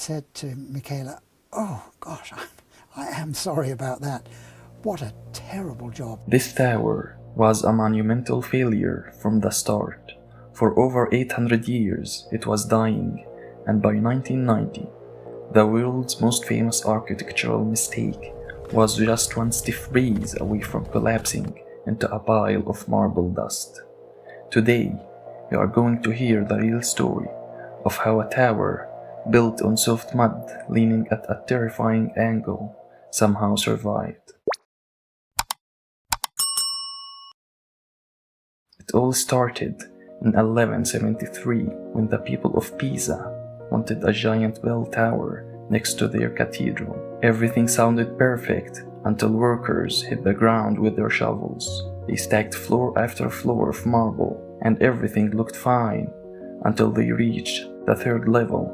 said to Michaela, "Oh gosh, I am sorry about that. What a terrible job." This tower was a monumental failure from the start. For over 800 years it was dying, and by 1990, the world's most famous architectural mistake was just one stiff breeze away from collapsing into a pile of marble dust. Today, you are going to hear the real story of how a tower built on soft mud leaning at a terrifying angle somehow survived. It all started in 1173 when the people of Pisa wanted a giant bell tower next to their cathedral. Everything sounded perfect until workers hit the ground with their shovels. They stacked floor after floor of marble, and everything looked fine until they reached the third level,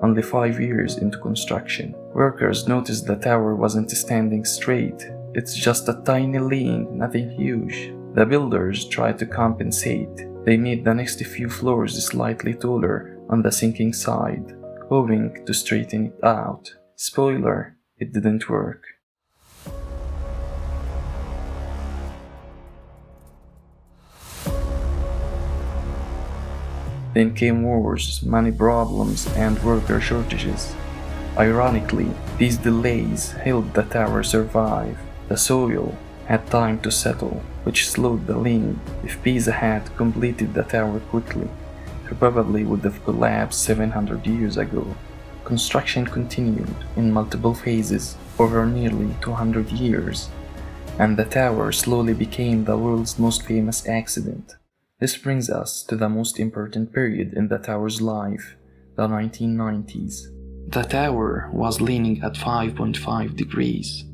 only 5 years into construction. Workers noticed the tower wasn't standing straight. It's just a tiny lean, nothing huge. The builders tried to compensate. They made the next few floors slightly taller on the sinking side, hoping to straighten it out. Spoiler, it didn't work. Then came wars, money problems, and worker shortages. Ironically, these delays helped the tower survive. The soil had time to settle, which slowed the lean. If Pisa had completed the tower quickly, it probably would have collapsed 700 years ago. Construction continued in multiple phases over nearly 200 years, and the tower slowly became the world's most famous accident. This brings us to the most important period in the tower's life, the 1990s. The tower was leaning at 5.5 degrees.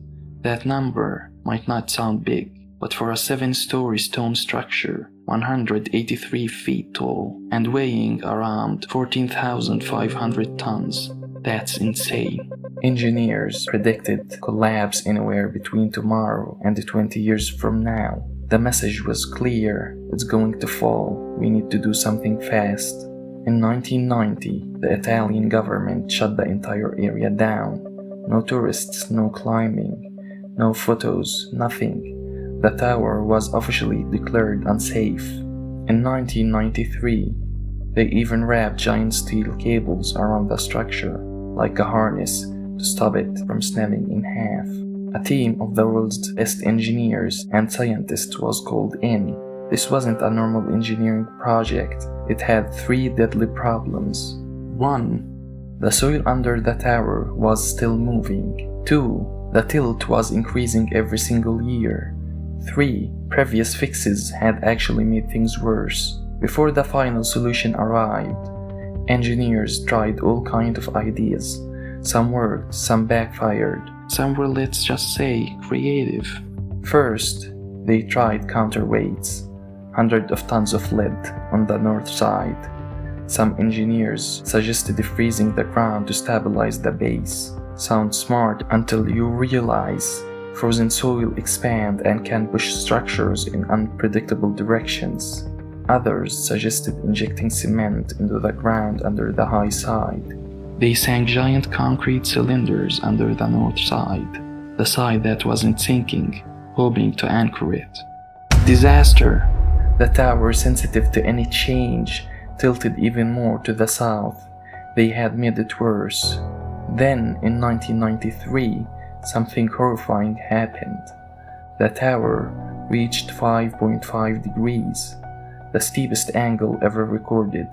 That number might not sound big, but for a 7-story stone structure, 183 feet tall, and weighing around 14,500 tons, that's insane. Engineers predicted collapse anywhere between tomorrow and 20 years from now. The message was clear: it's going to fall, we need to do something fast. In 1990, the Italian government shut the entire area down. No tourists, no climbing, no photos, nothing. The tower was officially declared unsafe. In 1993, they even wrapped giant steel cables around the structure, like a harness, to stop it from snapping in half. A team of the world's best engineers and scientists was called in. This wasn't a normal engineering project. It had 3 deadly problems. 1. The soil under the tower was still moving. 2. The tilt was increasing every single year. 3. Previous fixes had actually made things worse. Before the final solution arrived, engineers tried all kinds of ideas. Some worked, some backfired. Some were, let's just say, creative. First, they tried counterweights, hundreds of tons of lead on the north side. Some engineers suggested freezing the ground to stabilize the base. Sounds smart until you realize frozen soil expand and can push structures in unpredictable directions. Others suggested injecting cement into the ground under the high side. They sank giant concrete cylinders under the north side, the side that wasn't sinking, hoping to anchor it. Disaster! The tower, sensitive to any change, tilted even more to the south. They had made it worse. Then, in 1993, something horrifying happened. The tower reached 5.5 degrees, the steepest angle ever recorded.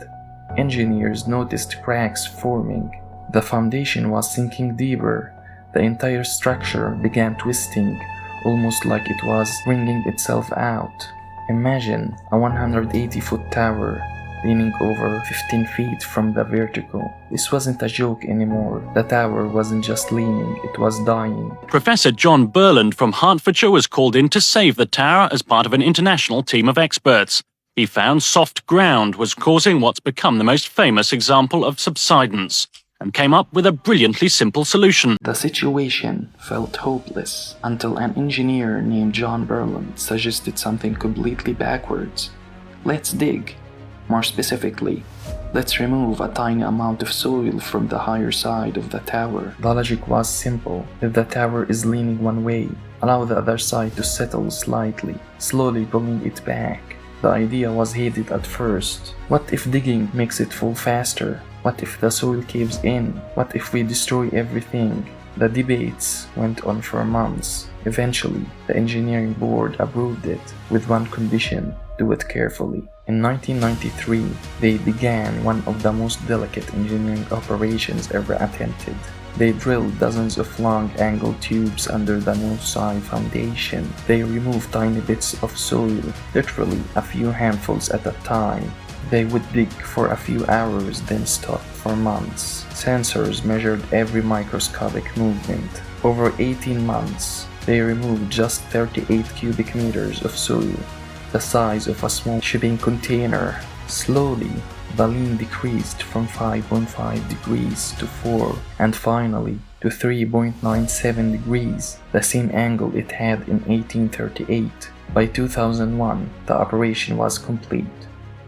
Engineers noticed cracks forming. The foundation was sinking deeper. The entire structure began twisting, almost like it was wringing itself out. Imagine a 180-foot tower leaning over 15 feet from the vertical. This wasn't a joke anymore. The tower wasn't just leaning, it was dying. Professor John Burland from Hertfordshire was called in to save the tower as part of an international team of experts. He found soft ground was causing what's become the most famous example of subsidence, and came up with a brilliantly simple solution. The situation felt hopeless until an engineer named John Burland suggested something completely backwards. Let's dig. More specifically, Let's remove a tiny amount of soil from the higher side of the tower. The logic was simple. If the tower is leaning one way, allow the other side to settle slightly, slowly pulling it back. The idea was hated at first. What if digging makes it fall faster? What if the soil caves in? What if we destroy everything? The debates went on for months. Eventually, the engineering board approved it with one condition: do it carefully. In 1993, they began one of the most delicate engineering operations ever attempted. They drilled dozens of long-angled tubes under the north side foundation. They removed tiny bits of soil, literally a few handfuls at a time. They would dig for a few hours, then stop for months. Sensors measured every microscopic movement. Over 18 months, they removed just 38 cubic meters of soil, the size of a small shipping container. Slowly, the lean decreased from 5.5 degrees to 4, and finally to 3.97 degrees, the same angle it had in 1838. By 2001, the operation was complete.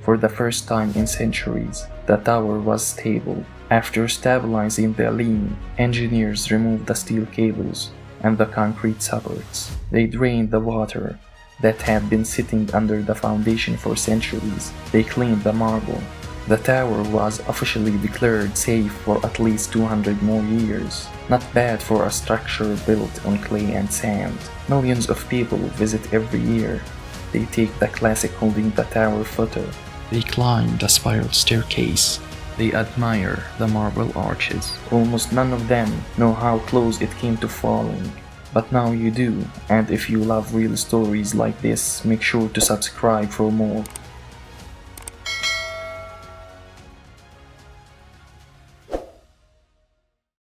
For the first time in centuries, the tower was stable. After stabilizing the lean, engineers removed the steel cables and the concrete supports. They drained the water that had been sitting under the foundation for centuries. They cleaned the marble. The tower was officially declared safe for at least 200 more years. Not bad for a structure built on clay and sand. Millions of people visit every year. They take the classic holding the tower photo. They climb the spiral staircase. They admire the marble arches. Almost none of them know how close it came to falling. But now you do, and if you love real stories like this, make sure to subscribe for more.